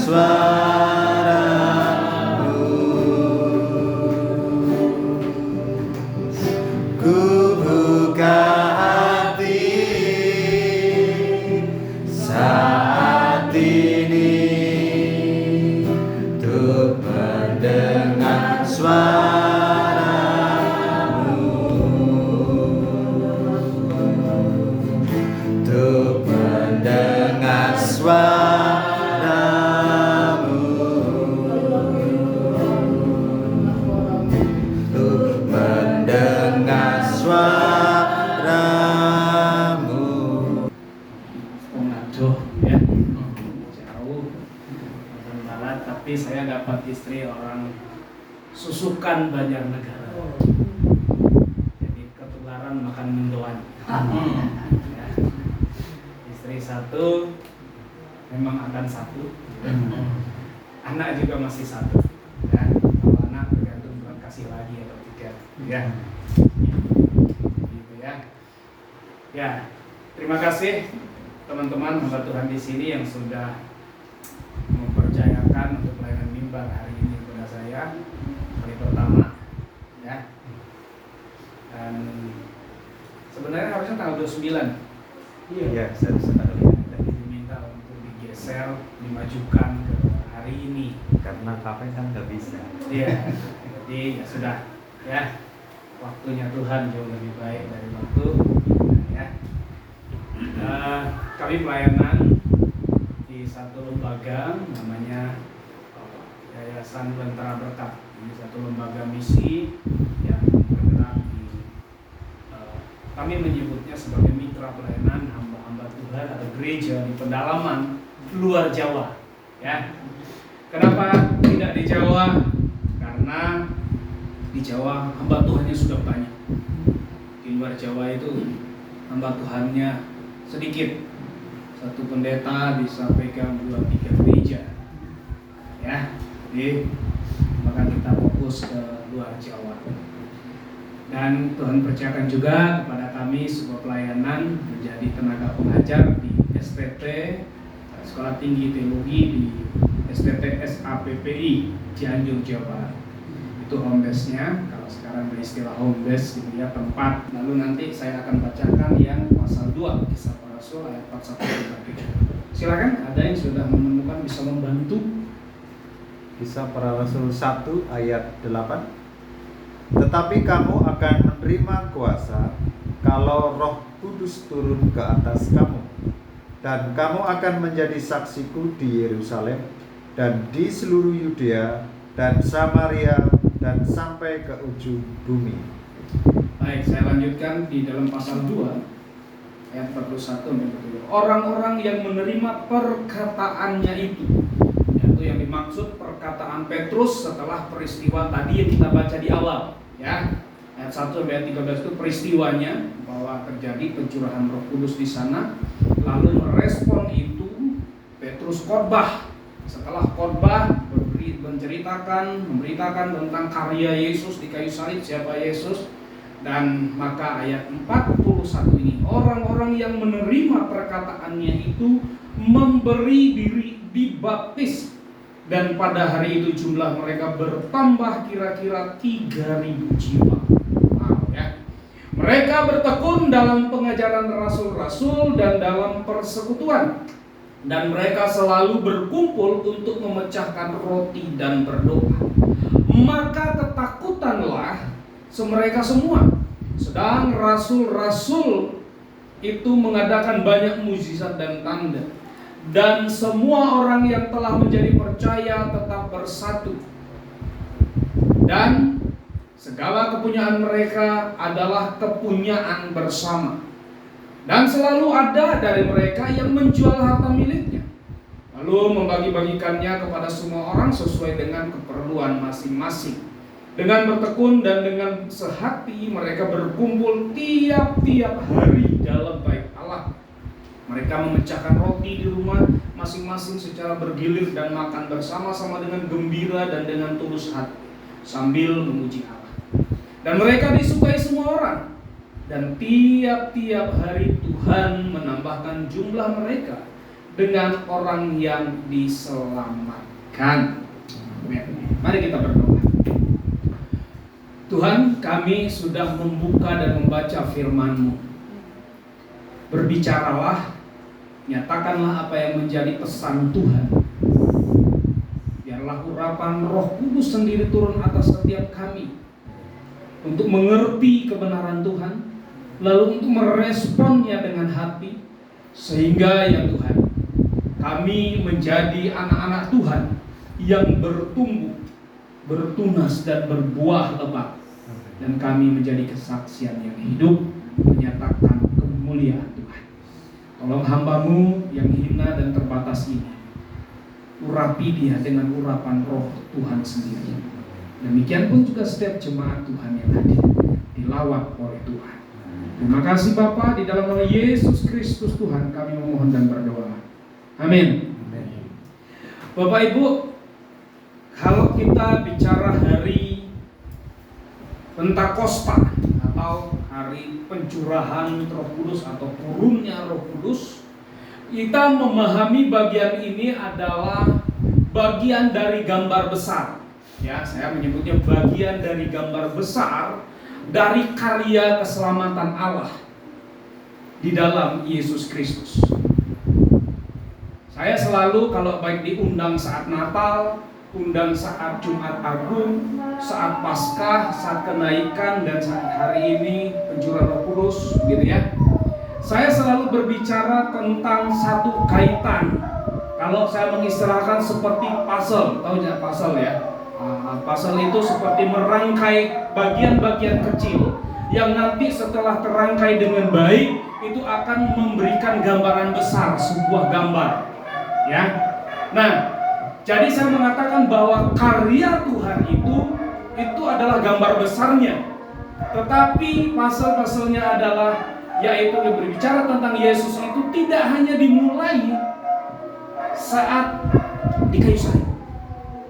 suaramu. Ku buka hati saat ini untuk mendengar suaramu, untuk mendengar suaramu, untuk mendengar suaramu. Mengaduh ya, jauh Banten Barat, tapi saya dapat istri orang Susukan Banjarnegara. Jadi ketularan makan mendoan. Ya. Istri satu, memang akan satu. Anak juga masih satu. Ya. Kalau anak tergantung Tuhan kasih lagi atau tidak. Ya. Gitu ya. Ya, terima kasih teman-teman hamba Tuhan di sini yang sudah mempercayakan untuk pelayanan mimbar hari ini kepada saya kali pertama, ya. Dan sebenarnya harusnya tanggal 29. Iya, saya Tapi diminta untuk digeser, dimajukan ke hari ini. karena kafe kan nggak bisa. Iya, jadi ya sudah, ya. Waktunya Tuhan jauh lebih baik dari waktu, ya. Kami pelayanan di satu lembaga namanya Yayasan Lentera Berkat. Ini satu lembaga misi yang bergerak di kami menyebutnya sebagai mitra pelayanan hamba-hamba Tuhan atau gereja di pedalaman luar Jawa, ya. Kenapa tidak di Jawa? Karena di Jawa hamba Tuhannya sudah banyak. Di luar Jawa itu hamba Tuhannya sedikit. Satu pendeta bisa pegang 2-3 gereja, ya. Jadi maka kita fokus ke luar Jawa. Dan Tuhan percayakan juga kepada kami sebuah pelayanan menjadi tenaga pengajar di STT Sekolah Tinggi Teologi di STT SAPPI Cianjur, Jawa Barat. Itu home base-nya. Kalau sekarang beristilah home base gitu ya, tempat. Lalu nanti saya akan bacakan yang pasal 2 Kisah Para Rasul ayat 41-47. Silakan, ada yang sudah menemukan bisa membantu. Kisah Para Rasul 1 ayat 8. Tetapi kamu akan menerima kuasa kalau Roh Kudus turun ke atas kamu, dan kamu akan menjadi saksiku di Yerusalem dan di seluruh Yudea dan Samaria dan sampai ke ujung bumi. Baik, saya lanjutkan di dalam pasal 2 ayat 41. Orang-orang yang menerima perkataannya itu, yaitu yang dimaksud perkataan Petrus setelah peristiwa tadi yang kita baca di awal, ya. Ayat 1 sampai ayat 13 itu peristiwanya bahwa terjadi pencurahan Roh Kudus di sana. Lalu merespon itu Petrus khotbah. Setelah khotbah memberitakan tentang karya Yesus di kayu salib, siapa Yesus. Dan maka ayat 41 ini, orang-orang yang menerima perkataannya itu memberi diri dibaptis, dan pada hari itu jumlah mereka bertambah kira-kira 3.000 jiwa. Wow, ya. Mereka bertekun dalam pengajaran rasul-rasul dan dalam persekutuan, dan mereka selalu berkumpul untuk memecahkan roti dan berdoa. Maka ketakutanlah mereka semua. Sedang rasul-rasul itu mengadakan banyak mukjizat dan tanda, dan semua orang yang telah menjadi percaya tetap bersatu, dan segala kepunyaan mereka adalah kepunyaan bersama. Dan selalu ada dari mereka yang menjual harta miliknya, lalu membagi-bagikannya kepada semua orang sesuai dengan keperluan masing-masing. Dengan bertekun dan dengan sehati mereka berkumpul tiap-tiap hari dalam bait Allah. Mereka memecahkan roti di rumah masing-masing secara bergilir dan makan bersama-sama dengan gembira dan dengan tulus hati sambil memuji Allah. Dan mereka disukai semua orang. Dan tiap-tiap hari Tuhan menambahkan jumlah mereka dengan orang yang diselamatkan. Amin. Mari kita berdoa. Tuhan, kami sudah membuka dan membaca firman-Mu. Berbicaralah, nyatakanlah apa yang menjadi pesan Tuhan. Biarlah urapan Roh Kudus sendiri turun atas setiap kami untuk mengerti kebenaran Tuhan, lalu untuk meresponnya dengan hati, sehingga ya Tuhan, kami menjadi anak-anak Tuhan yang bertumbuh, bertunas dan berbuah lebat. Dan kami menjadi kesaksian yang hidup, menyatakan kemuliaan Tuhan. Tolong hamba-Mu yang hina dan terbatas ini, urapi dia dengan urapan Roh Tuhan sendiri. Demikian pun juga setiap jemaat Tuhan yang hadir, dilawat oleh Tuhan. Terima kasih Bapa, di dalam nama Yesus Kristus Tuhan kami memohon dan berdoa. Amin. Bapak Ibu, kalau kita bicara hari Pentakosta atau hari pencurahan Roh Kudus atau turunnya Roh Kudus, kita memahami bagian ini adalah bagian dari gambar besar. Ya, saya menyebutnya bagian dari gambar besar dari karya keselamatan Allah di dalam Yesus Kristus. Saya selalu kalau baik diundang saat Natal, undang saat Jumat Agung, saat Paskah, saat kenaikan, dan saat hari ini pencurahan Roh Kudus, gitu ya. Saya selalu berbicara tentang satu kaitan. Kalau saya mengistilahkan seperti puzzle, tahu nggak puzzle ya? Puzzle itu seperti merangkai bagian-bagian kecil yang nanti setelah terangkai dengan baik itu akan memberikan gambaran besar, sebuah gambar, ya. Nah, jadi saya mengatakan bahwa karya Tuhan itu adalah gambar besarnya. Tetapi pasal-pasalnya adalah, yaitu berbicara tentang Yesus itu tidak hanya dimulai saat di kayu salib.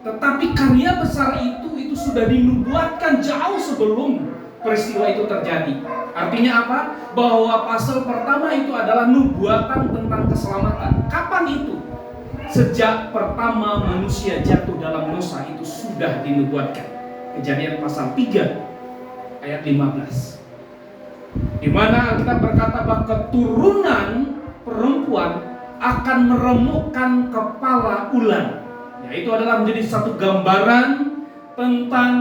Tetapi karya besar itu sudah dinubuatkan jauh sebelum peristiwa itu terjadi. Artinya apa? Bahwa pasal pertama itu adalah nubuatan tentang keselamatan. Kapan itu? Sejak pertama manusia jatuh dalam dosa itu sudah dinubuatkan. Kejadian pasal 3 ayat 15. Di mana kita berkata bahwa keturunan perempuan akan meremukkan kepala ular. Yaitu adalah menjadi satu gambaran tentang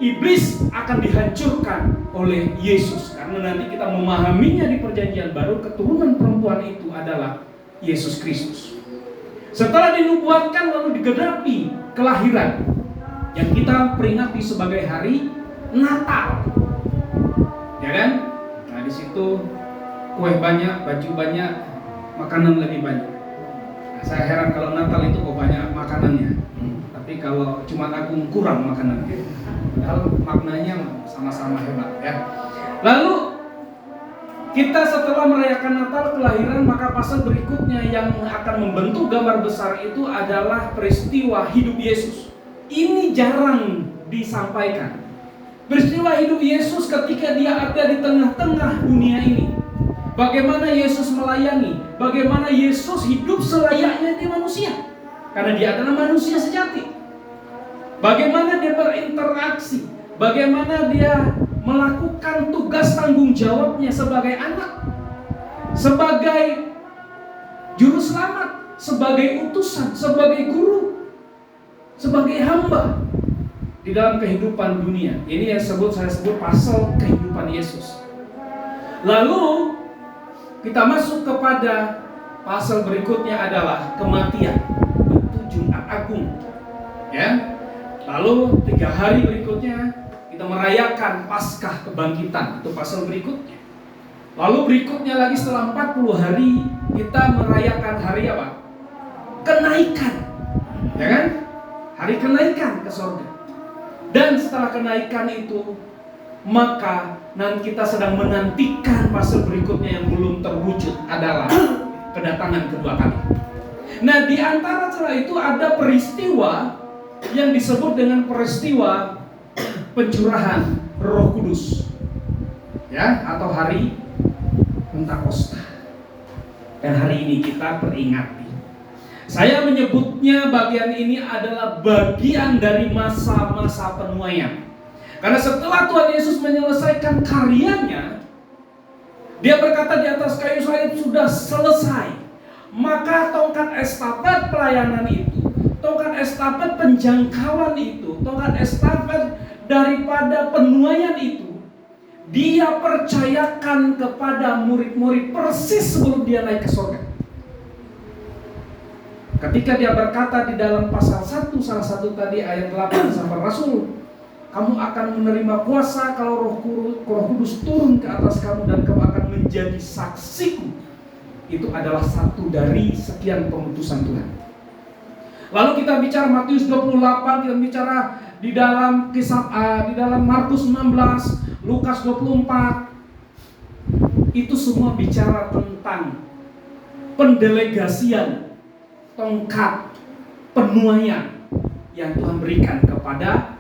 iblis akan dihancurkan oleh Yesus. Karena nanti kita memahaminya di perjanjian baru, keturunan perempuan itu adalah Yesus Kristus. Setelah dinubuatkan lalu digenapi kelahiran yang kita peringati sebagai hari Natal, ya kan? Nah di situ kue banyak, baju banyak, makanan lebih banyak. Nah, saya heran kalau Natal itu kok banyak makanannya, tapi kalau Jumat Agung kurang makanannya. Padahal maknanya sama-sama hebat, ya. Lalu kita setelah merayakan Natal kelahiran, maka pasal berikutnya yang akan membentuk gambar besar itu adalah peristiwa hidup Yesus. Ini jarang disampaikan. Peristiwa hidup Yesus ketika dia ada di tengah-tengah dunia ini. Bagaimana Yesus melayani, bagaimana Yesus hidup selayaknya dia manusia. Karena dia adalah manusia sejati. Bagaimana dia berinteraksi, bagaimana dia melakukan tugas tanggung jawabnya sebagai anak, sebagai juru selamat, sebagai utusan, sebagai guru, sebagai hamba di dalam kehidupan dunia. Ini yang saya sebut pasal kehidupan Yesus. Lalu kita masuk kepada pasal berikutnya adalah kematian, itu Jumat Agung, ya. Lalu 3 hari berikutnya kita merayakan Paskah kebangkitan, itu pasal berikutnya. Lalu berikutnya lagi setelah 40 hari kita merayakan hari apa? Kenaikan, ya kan? Hari kenaikan ke surga. Dan setelah kenaikan itu, maka nanti kita sedang menantikan pasal berikutnya yang belum terwujud adalah kedatangan kedua kali. Nah, di antara celah itu ada peristiwa yang disebut dengan peristiwa pencurahan Roh Kudus, ya, atau hari Pentakosta. Dan hari ini kita peringati. Saya menyebutnya bagian ini adalah bagian dari masa-masa penuaian. Karena setelah Tuhan Yesus menyelesaikan karyanya, Dia berkata di atas kayu salib sudah selesai. Maka tongkat estafet pelayanan itu, tongkat estafet penjangkauan itu, tongkat estafet daripada penuaian itu, Dia percayakan kepada murid-murid persis sebelum Dia naik ke surga. Ketika Dia berkata di dalam pasal 1, salah satu tadi ayat 8 sampai Rasul, kamu akan menerima kuasa kalau Roh Kudus turun ke atas kamu dan kamu akan menjadi saksiku. Itu adalah satu dari sekian pengutusan Tuhan. Lalu kita bicara Matius 28, kita bicara di dalam di dalam Markus 16, Lukas 24. Itu semua bicara tentang pendelegasian tongkat penuaian yang Tuhan berikan kepada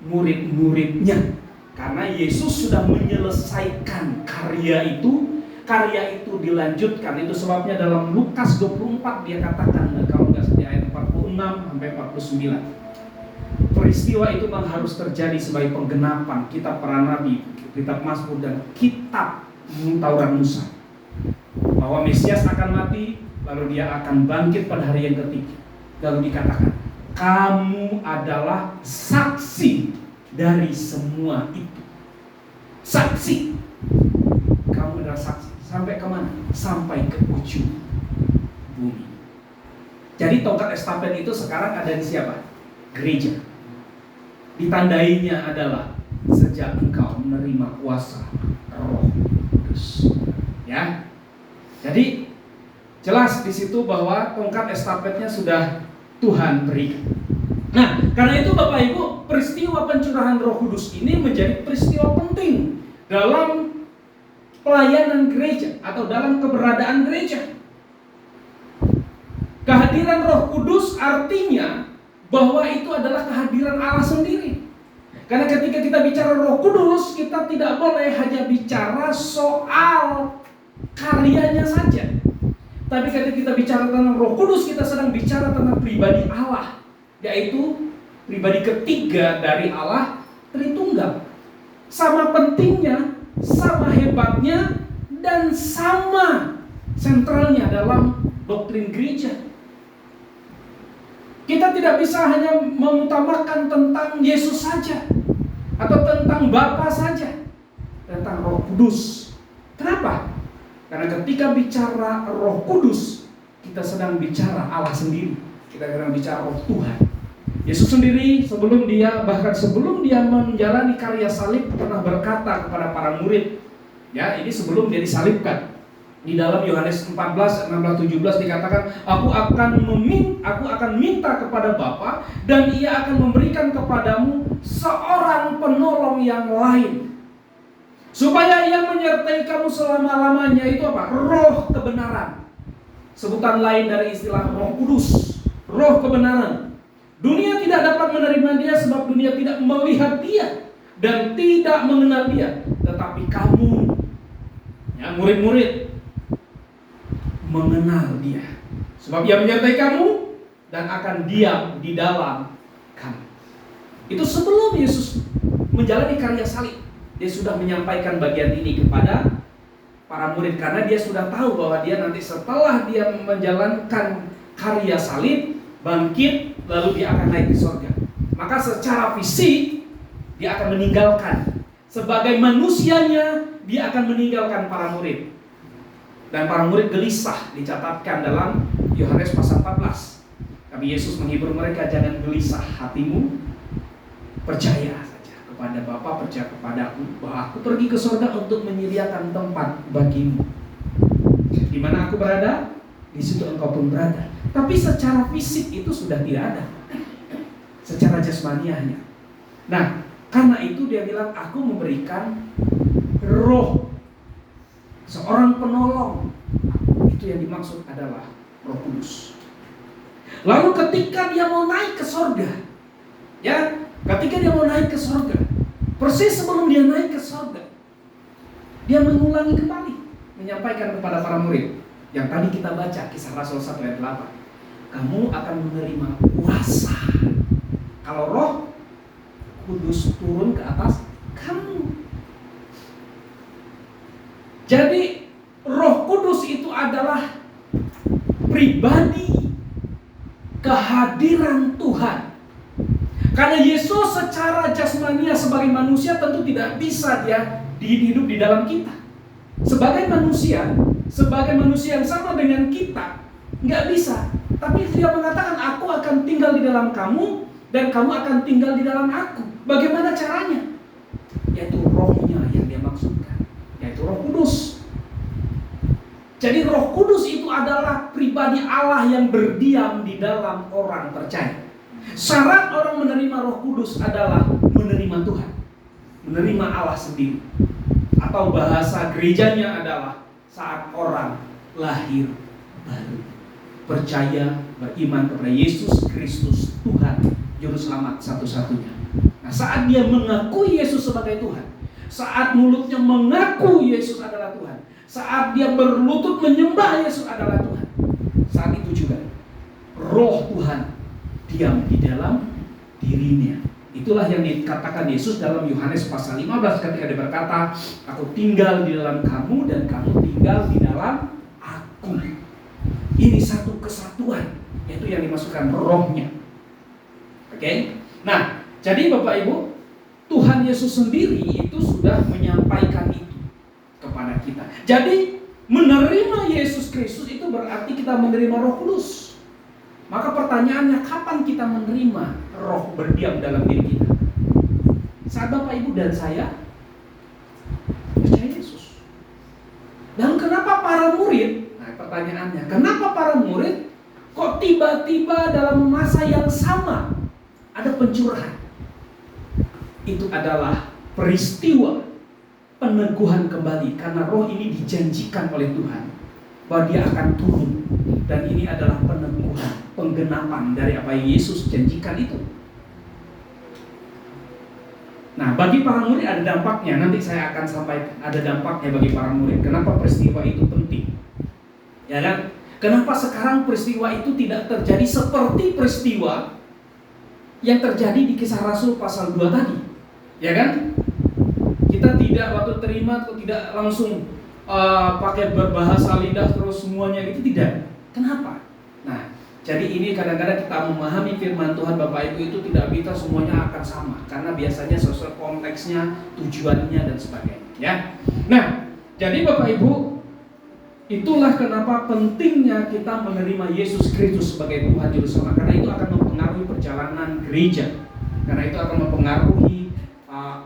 murid-muridnya. Karena Yesus sudah menyelesaikan karya itu dilanjutkan. Itu sebabnya dalam Lukas 24 dia katakan, kalau nggak salah ayat 46 sampai 49, peristiwa itu memang harus terjadi sebagai penggenapan kitab para nabi, kitab Mazmur dan kitab Taurat Musa, bahwa Mesias akan mati, lalu Dia akan bangkit pada hari yang ketiga. Lalu dikatakan, kamu adalah saksi dari semua itu. Saksi. Kamu adalah saksi. Sampai kemana? Sampai ke ujung bumi. Jadi tongkat estafet itu sekarang ada di siapa? Gereja. Ditandainya adalah sejak engkau menerima kuasa Roh Kudus. Ya. Jadi jelas di situ bahwa tongkat estafetnya sudah Tuhan berikan. Nah, karena itu Bapak Ibu, peristiwa pencurahan Roh Kudus ini menjadi peristiwa penting dalam pelayanan gereja atau dalam keberadaan gereja. Kehadiran Roh Kudus artinya bahwa itu adalah kehadiran Allah sendiri. Karena ketika kita bicara Roh Kudus, kita tidak boleh hanya bicara soal karyanya saja. Tapi ketika kita bicara tentang Roh Kudus, kita sedang bicara tentang pribadi Allah, yaitu pribadi ketiga dari Allah Tritunggal. Sama pentingnya, sama hebatnya, dan sama sentralnya dalam doktrin gereja. Kita tidak bisa hanya mengutamakan tentang Yesus saja, atau tentang Bapa saja, tentang Roh Kudus. Kenapa? Karena ketika bicara Roh Kudus, kita sedang bicara Allah sendiri. Kita sedang bicara Roh Tuhan. Yesus sendiri sebelum dia menjalani karya salib pernah berkata kepada para murid, ya, ini sebelum dia disalibkan. Di dalam Yohanes 14, 16, 17 dikatakan, aku akan minta kepada Bapa dan Ia akan memberikan kepadamu seorang penolong yang lain, supaya Ia menyertai kamu selama-lamanya. Itu apa? Roh kebenaran. Sebutan lain dari istilah Roh Kudus, Roh kebenaran. Dunia tidak dapat menerima Dia sebab dunia tidak melihat Dia dan tidak mengenal Dia. Tetapi kamu, ya, murid-murid, mengenal Dia, sebab Ia menyertai kamu dan akan diam di dalam kamu. Itu sebelum Yesus menjalani karya salib. Dia sudah menyampaikan bagian ini kepada para murid, karena Dia sudah tahu bahwa Dia nanti setelah Dia menjalankan karya salib, bangkit, lalu Dia akan naik ke surga. Maka secara fisik Dia akan meninggalkan, sebagai manusianya Dia akan meninggalkan para murid. Dan para murid gelisah, dicatatkan dalam Yohanes pasal 14. Tapi Yesus menghibur mereka, jangan gelisah hatimu, percaya saja kepada Bapa, percaya kepada Aku, bahwa Aku pergi ke surga untuk menyediakan tempat bagimu. Di mana Aku berada, di situ engkau pun berada. Tapi secara fisik itu sudah tidak ada, secara jasmaniahnya. Nah, karena itu Dia bilang, Aku memberikan Roh, seorang penolong. Itu yang dimaksud adalah Roh Kudus. Lalu ketika Dia mau naik ke surga, ya, ketika Dia mau naik ke surga, persis sebelum Dia naik ke surga, Dia mengulangi kembali, menyampaikan kepada para murid, Yang tadi kita baca Kisah Rasul 1 ayat 8. Kamu akan menerima kuasa kalau Roh Kudus turun ke atas kamu. Jadi Roh Kudus itu adalah pribadi kehadiran Tuhan. Karena Yesus secara jasmania sebagai manusia tentu tidak bisa dia hidup di dalam kita. Sebagai manusia yang sama dengan kita, nggak bisa. Tapi dia mengatakan, aku akan tinggal di dalam kamu dan kamu akan tinggal di dalam aku. Bagaimana caranya? Yaitu Rohnya yang dia maksudkan, yaitu Roh Kudus. Jadi Roh Kudus itu adalah pribadi Allah yang berdiam di dalam orang percaya. Syarat orang menerima Roh Kudus adalah menerima Tuhan, menerima Allah sendiri. Atau bahasa gerejanya adalah saat orang lahir baru, percaya, beriman kepada Yesus Kristus Tuhan Juru Selamat satu-satunya. Nah, saat dia mengakui Yesus sebagai Tuhan, saat mulutnya mengaku Yesus adalah Tuhan, saat dia berlutut menyembah Yesus adalah Tuhan, saat itu juga Roh Tuhan diam di dalam dirinya. Itulah yang dikatakan Yesus dalam Yohanes pasal 15 ketika dia berkata, aku tinggal di dalam kamu dan kamu tinggal di dalam aku. Ini satu kesatuan, yaitu yang dimasukkan Rohnya. Oke? Nah, jadi Bapak Ibu, Tuhan Yesus sendiri itu sudah menyampaikan itu kepada kita. Jadi menerima Yesus Kristus itu berarti kita menerima Roh Kudus. Maka pertanyaannya, kapan kita menerima Roh berdiam dalam diri kita? Saat Bapak Ibu dan saya percaya Yesus. Dan kenapa para murid? Nah, pertanyaannya, kenapa para murid kok tiba-tiba dalam masa yang sama ada pencurahan? Itu adalah peristiwa peneguhan kembali, karena Roh ini dijanjikan oleh Tuhan bahwa dia akan turun, dan ini adalah peneguhan, penggenapan dari apa yang Yesus janjikan itu. Nah, bagi para murid ada dampaknya. Nanti saya akan sampaikan ada dampaknya bagi para murid. Kenapa peristiwa itu penting? Ya kan? Kenapa sekarang peristiwa itu tidak terjadi seperti peristiwa yang terjadi di Kisah Rasul pasal 2 tadi? Ya kan? Kita tidak waktu terima atau tidak langsung pakai berbahasa lidah terus semuanya gitu, tidak. Kenapa? Nah, jadi ini kadang-kadang kita memahami firman Tuhan Bapak Ibu itu tidak bisa semuanya akan sama, karena biasanya sesuai konteksnya, tujuannya dan sebagainya, ya. Nah, jadi Bapak Ibu, itulah kenapa pentingnya kita menerima Yesus Kristus sebagai Tuhan Juru Selamat, karena itu akan mempengaruhi perjalanan gereja, karena itu akan mempengaruhi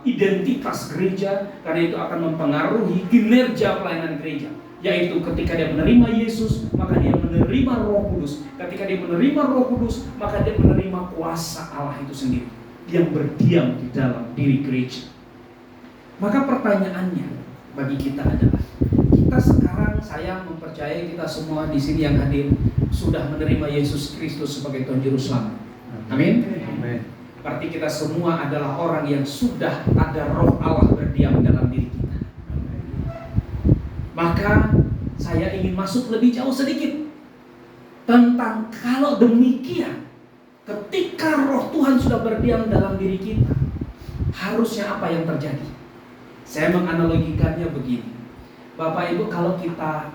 identitas gereja, karena itu akan mempengaruhi kinerja pelayanan gereja. Yaitu ketika dia menerima Yesus, maka dia menerima Roh Kudus. Ketika dia menerima Roh Kudus, maka dia menerima kuasa Allah itu sendiri yang berdiam di dalam diri gereja. Maka pertanyaannya bagi kita adalah, kita sekarang, saya mempercayai kita semua di sini yang hadir sudah menerima Yesus Kristus sebagai Tuhan Juru Selamat. Amin. Amin. Berarti kita semua adalah orang yang sudah ada Roh Allah berdiam dalam diri kita. Maka saya ingin masuk lebih jauh sedikit tentang kalau demikian, ketika Roh Tuhan sudah berdiam dalam diri kita, harusnya apa yang terjadi? Saya menganalogikannya begini. Bapak Ibu, kalau kita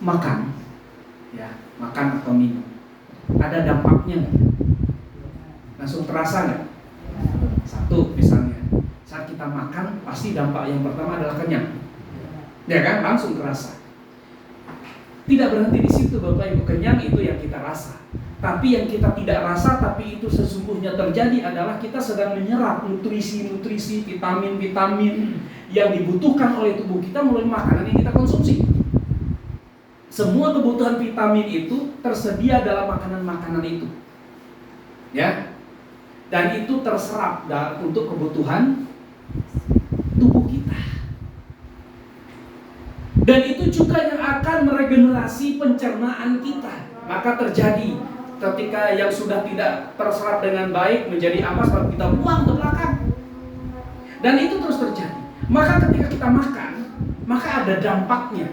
makan, ya, makan atau minum, ada dampaknya nggak? Langsung terasa nggak? Satu, misalnya saat kita makan, pasti dampak yang pertama adalah kenyang, ya kan? Langsung terasa. Tidak berhenti di situ Bapak Ibu, kenyang itu yang kita rasa. Tapi yang kita tidak rasa, tapi itu sesungguhnya terjadi adalah kita sedang menyerap nutrisi-nutrisi, vitamin-vitamin yang dibutuhkan oleh tubuh kita melalui makanan yang kita konsumsi. Semua kebutuhan vitamin itu tersedia dalam makanan-makanan itu, ya. Dan itu terserap untuk kebutuhan tubuh kita. Dan itu juga yang akan meregenerasi pencernaan kita. Maka terjadi ketika yang sudah tidak terserap dengan baik menjadi ampas, lalu kita buang ke belakang. Dan itu terus terjadi. Maka ketika kita makan, maka ada dampaknya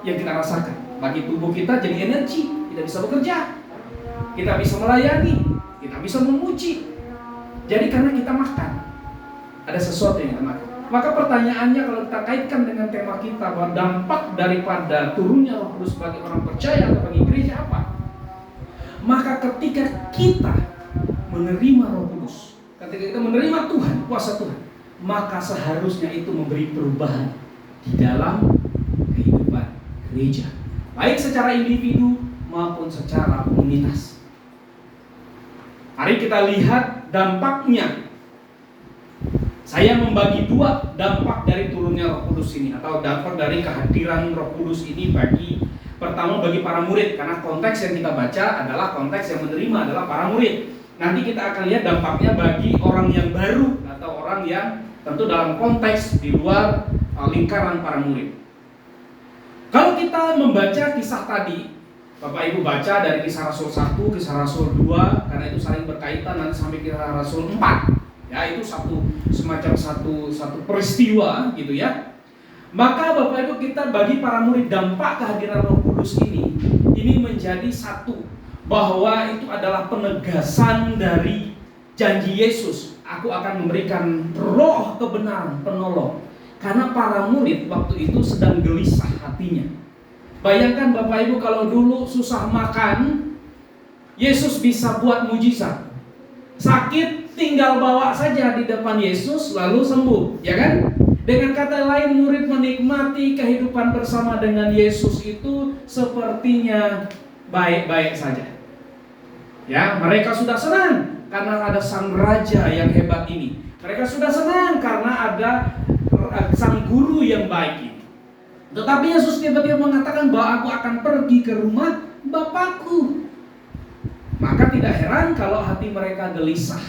yang kita rasakan. bagi tubuh kita jadi energi, kita bisa bekerja, kita bisa melayani, kita bisa memuji. Jadi karena kita makan, ada sesuatu yang kita makan. Maka pertanyaannya kalau kita kaitkan dengan tema kita, bahwa dampak daripada turunnya Roh Kudus bagi orang percaya atau bagi gereja apa? Maka ketika kita menerima Roh Kudus, ketika kita menerima Tuhan, kuasa Tuhan, maka seharusnya itu memberi perubahan di dalam kehidupan gereja, baik secara individu maupun secara komunitas. Mari kita lihat dampaknya. Saya membagi dua dampak dari turunnya Roh Kudus ini, atau dampak dari kehadiran Roh Kudus ini pertama bagi para murid, karena konteks yang kita baca adalah konteks yang menerima adalah para murid. Nanti kita akan lihat dampaknya bagi orang yang baru atau orang yang tentu dalam konteks di luar lingkaran para murid. Kalau kita membaca kisah tadi, Bapak Ibu baca dari Kisah Rasul 1, Kisah Rasul 2, karena itu saling berkaitan, nanti sampai Kisah Rasul 4. Ya, itu semacam satu peristiwa gitu ya. Maka Bapak Ibu, kita bagi para murid dampak kehadiran Roh Kudus ini menjadi satu, bahwa itu adalah penegasan dari janji Yesus, aku akan memberikan roh kebenaran penolong. Karena para murid waktu itu sedang gelisah hatinya. Bayangkan Bapak Ibu, kalau dulu susah makan, Yesus bisa buat mujizat. Sakit tinggal bawa saja di depan Yesus lalu sembuh, ya kan? Dengan kata lain, murid menikmati kehidupan bersama dengan Yesus itu sepertinya baik-baik saja. Ya, mereka sudah senang karena ada sang raja yang hebat ini. Mereka sudah senang karena ada sang guru yang baik ini. Tetapi Yesus tiba-tiba mengatakan bahwa aku akan pergi ke rumah Bapakku. Maka tidak heran kalau hati mereka gelisah.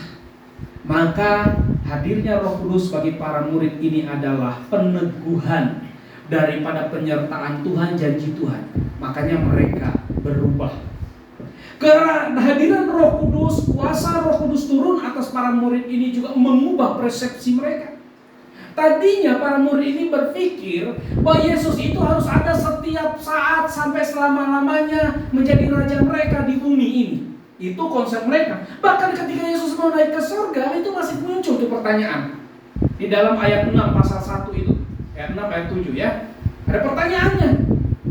Maka hadirnya Roh Kudus bagi para murid ini adalah peneguhan daripada penyertaan Tuhan, janji Tuhan. Makanya mereka berubah. Kehadiran Roh Kudus, kuasa Roh Kudus turun atas para murid ini juga mengubah persepsi mereka. Tadinya para murid ini berpikir bahwa Yesus itu harus ada setiap saat sampai selama-lamanya menjadi raja mereka di bumi ini. Itu konsep mereka. Bahkan ketika Yesus mau naik ke surga, itu masih muncul tuh pertanyaan. Di dalam ayat 6 pasal 1 itu, ayat 6 ayat 7 ya. Ada pertanyaannya.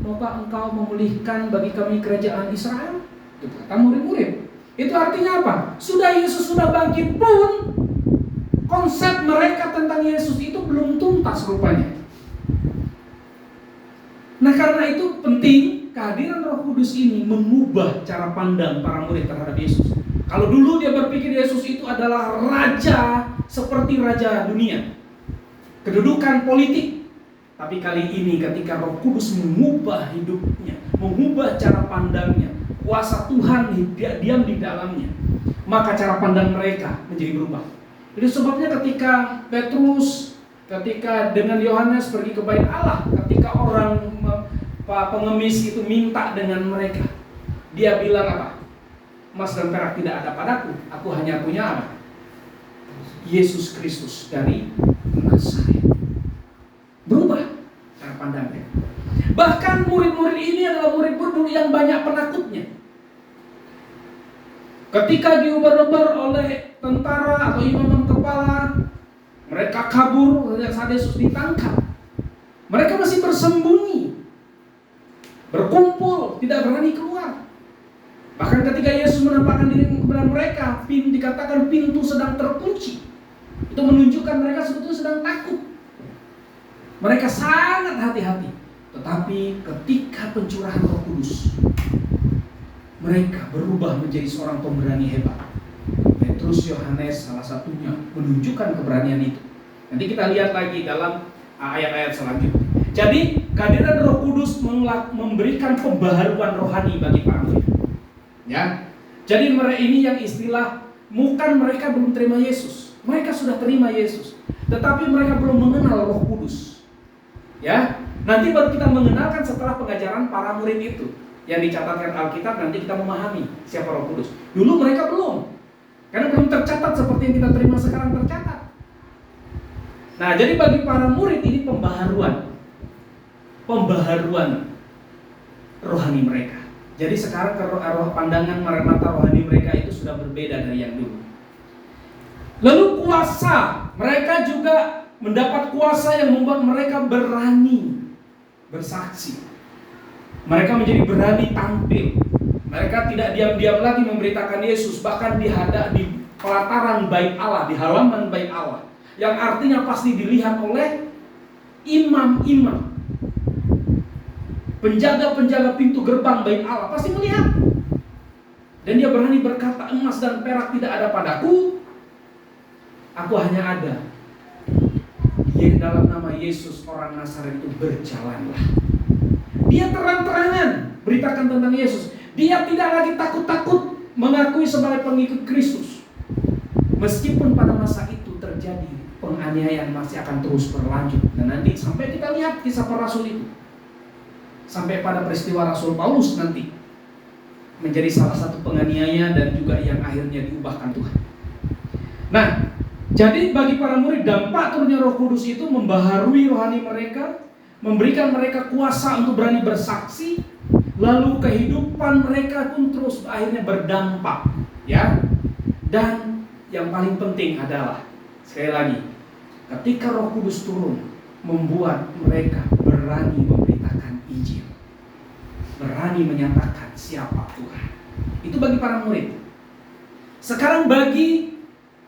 Maukah engkau memulihkan bagi kami kerajaan Israel? Itu kata murid-murid. Itu artinya apa? Sudah Yesus sudah bangkit pun, konsep mereka tentang Yesus itu belum tuntas rupanya. Nah, karena itu penting kehadiran Roh Kudus ini mengubah cara pandang para murid terhadap Yesus. Kalau dulu dia berpikir Yesus itu adalah raja seperti raja dunia, kedudukan politik. Tapi kali ini ketika Roh Kudus mengubah hidupnya, mengubah cara pandangnya, kuasa Tuhan diam di dalamnya, maka cara pandang mereka menjadi berubah. Itu sebabnya ketika Petrus, ketika dengan Yohanes pergi ke bait Allah, ketika orang pengemis itu minta dengan mereka, dia bilang apa? Emas dan perak tidak ada padaku, aku hanya punya apa? Yesus Kristus dari Nazaret. Berubah cara pandangnya. Bahkan murid-murid ini adalah murid-murid yang banyak penakutnya. Ketika diuber-uber oleh tentara atau imam kepala, mereka kabur saat Yesus ditangkap. Mereka masih bersembunyi, berkumpul, tidak berani keluar. Bahkan ketika Yesus menampakkan diri kepada mereka, dikatakan pintu sedang terkunci. Itu menunjukkan mereka sebetulnya sedang takut. Mereka sangat hati-hati. Tetapi ketika pencurahan Roh Kudus, mereka berubah menjadi seorang pemberani hebat. Petrus, Yohanes salah satunya menunjukkan keberanian itu. Nanti kita lihat lagi dalam ayat-ayat selanjutnya. Jadi kehadiran Roh Kudus memberikan pembaharuan rohani bagi para murid. Ya, jadi mereka ini yang istilah, bukan mereka belum terima Yesus, mereka sudah terima Yesus, tetapi mereka belum mengenal Roh Kudus. Ya, nanti baru kita mengenalkan setelah pengajaran para murid itu yang dicatatkan Alkitab. Nanti kita memahami siapa Roh Kudus. Dulu mereka belum, karena belum tercatat seperti yang kita terima sekarang tercatat. Nah, jadi bagi para murid ini pembaharuan. rohani mereka. Jadi sekarang pandangan mata rohani mereka itu sudah berbeda dari yang dulu. Lalu kuasa, mereka juga mendapat kuasa yang membuat mereka berani bersaksi. Mereka menjadi berani tampil. Mereka tidak diam-diam lagi memberitakan Yesus, bahkan di pelataran bait Allah, di halaman bait Allah, yang artinya pasti dilihat oleh imam-imam, penjaga-penjaga pintu gerbang bait Allah pasti melihat. Dan dia berani berkata, emas dan perak tidak ada padaku, aku hanya ada di dalam nama Yesus orang Nazaret itu berjalanlah. Dia terang-terangan beritakan tentang Yesus. Dia tidak lagi takut-takut mengakui sebagai pengikut Kristus. Meskipun pada masa itu terjadi penganiayaan masih akan terus berlanjut. Dan nanti sampai kita lihat kisah para rasul itu, sampai pada peristiwa Rasul Paulus nanti menjadi salah satu penganiaya dan juga yang akhirnya diubahkan Tuhan. Nah, jadi bagi para murid, dampak turunnya Roh Kudus itu membaharui rohani mereka, memberikan mereka kuasa untuk berani bersaksi, lalu kehidupan mereka pun terus akhirnya berdampak, ya. Dan yang paling penting adalah, sekali lagi, ketika Roh Kudus turun, membuat mereka berani memberitakan Injil, berani menyatakan siapa Tuhan. Itu bagi para murid. Sekarang bagi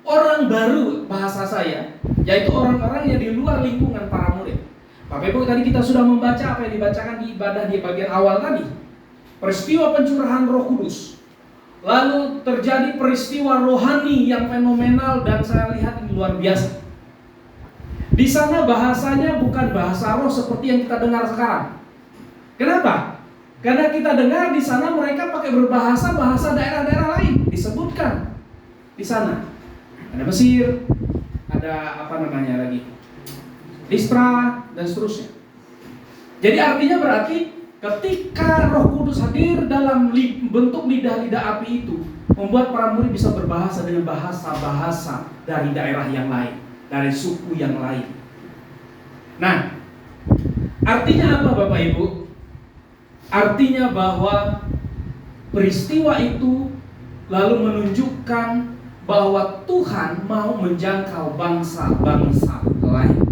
orang baru, bahasa saya, yaitu orang-orang yang di luar lingkungan para murid. Bapak Ibu, tadi kita sudah membaca apa yang dibacakan di ibadah di bagian awal tadi. Peristiwa pencurahan Roh Kudus. Lalu terjadi peristiwa rohani yang fenomenal dan saya lihat ini luar biasa. Di sana bahasanya bukan bahasa roh seperti yang kita dengar sekarang. Kenapa? Karena kita dengar di sana mereka pakai berbahasa daerah-daerah lain disebutkan di sana. Ada Mesir, ada apa namanya lagi, Listra dan seterusnya. Jadi artinya berarti ketika Roh Kudus hadir dalam bentuk lidah-lidah api itu, membuat para murid bisa berbahasa dengan bahasa-bahasa dari daerah yang lain, dari suku yang lain. Nah, artinya apa Bapak Ibu? Artinya bahwa peristiwa itu lalu menunjukkan bahwa Tuhan mau menjangkau bangsa-bangsa lain.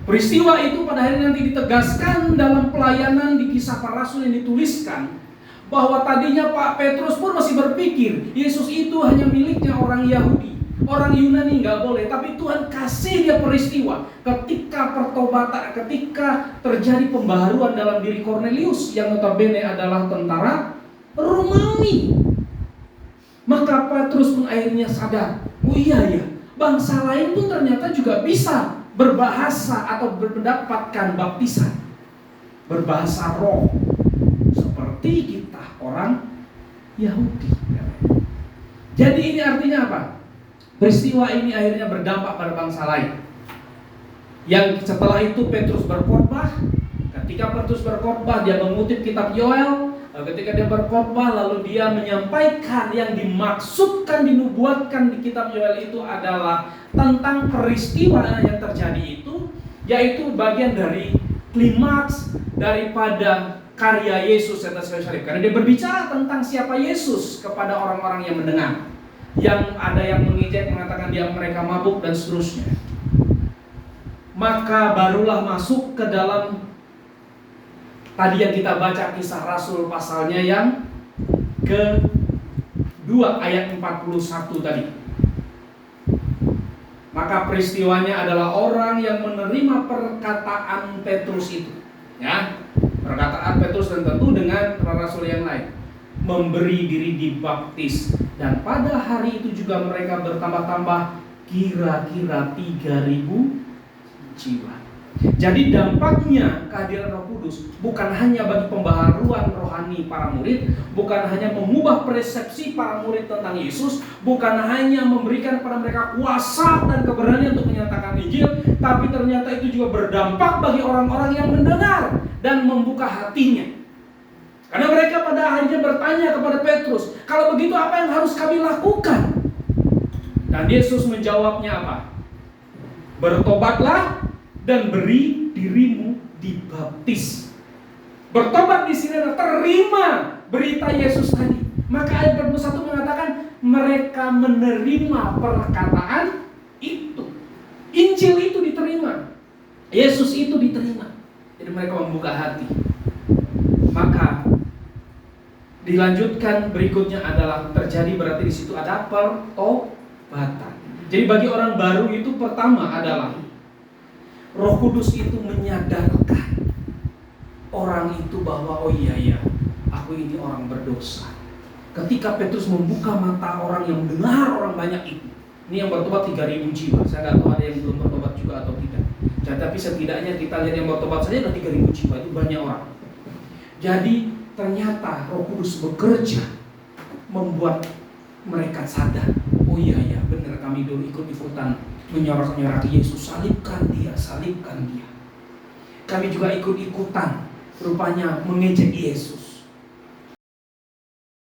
Peristiwa itu pada akhirnya nanti ditegaskan dalam pelayanan di Kisah Para Rasul yang dituliskan, bahwa tadinya Pak Petrus pun masih berpikir Yesus itu hanya miliknya orang Yahudi, orang Yunani nggak boleh. Tapi Tuhan kasih dia peristiwa ketika pertobatan, ketika terjadi pembaharuan dalam diri Cornelius yang notabene adalah tentara Romawi. Maka Petrus pun akhirnya sadar, oh iya ya, bangsa lain pun ternyata juga bisa berbahasa atau mendapatkan baptisan, berbahasa roh seperti kita orang Yahudi. Jadi ini artinya apa? Peristiwa ini akhirnya berdampak pada bangsa lain. Yang setelah itu Petrus berkhotbah. Ketika Petrus berkhotbah, dia mengutip kitab Yoel. Ketika dia berkhotbah, lalu dia menyampaikan yang dimaksudkan, dinubuatkan di kitab Yoel itu adalah tentang peristiwa yang terjadi itu, yaitu bagian dari klimaks daripada karya Yesus atas kayu salib. Karena dia berbicara tentang siapa Yesus kepada orang-orang yang mendengar, yang ada yang mengejek, mengatakan dia mereka mabuk dan seterusnya. Maka barulah masuk ke dalam tadi yang kita baca Kisah Rasul pasalnya yang ke-2 ayat 41 tadi. Maka peristiwanya adalah orang yang menerima perkataan Petrus itu, ya, perkataan Petrus dan tentu dengan para rasul yang lain, memberi diri dibaptis, dan pada hari itu juga mereka bertambah-tambah kira-kira 3.000 jiwa. Jadi dampaknya kehadiran Roh Kudus bukan hanya bagi pembaharuan rohani para murid, bukan hanya mengubah persepsi para murid tentang Yesus, bukan hanya memberikan kepada mereka kuasa dan keberanian untuk menyatakan Injil, tapi ternyata itu juga berdampak bagi orang-orang yang mendengar dan membuka hatinya. Karena mereka pada akhirnya bertanya kepada Petrus, kalau begitu apa yang harus kami lakukan? Dan Yesus menjawabnya apa? Bertobatlah dan beri dirimu dibaptis. Bertobat di sini adalah terima berita Yesus tadi. Maka ayat 41 mengatakan mereka menerima perkataan itu. Injil itu diterima. Yesus itu diterima. Jadi mereka membuka hati. Maka dilanjutkan berikutnya adalah terjadi, berarti di situ ada pertobatan. Jadi bagi orang baru itu pertama adalah Roh Kudus itu menyadarkan orang itu bahwa oh iya, aku ini orang berdosa. Ketika Petrus membuka mata orang yang mendengar orang banyak itu, ini yang bertobat 3.000 jiwa. Saya nggak tahu ada yang belum bertobat juga atau tidak. Tapi setidaknya kita lihat yang bertobat saja ada 3.000 jiwa, itu banyak orang. Jadi ternyata Roh Kudus bekerja membuat mereka sadar. Oh iya, benar, kami dulu ikut-ikutan menyorak-nyoraki Yesus, salibkan dia. Kami juga ikut-ikutan rupanya mengejek Yesus.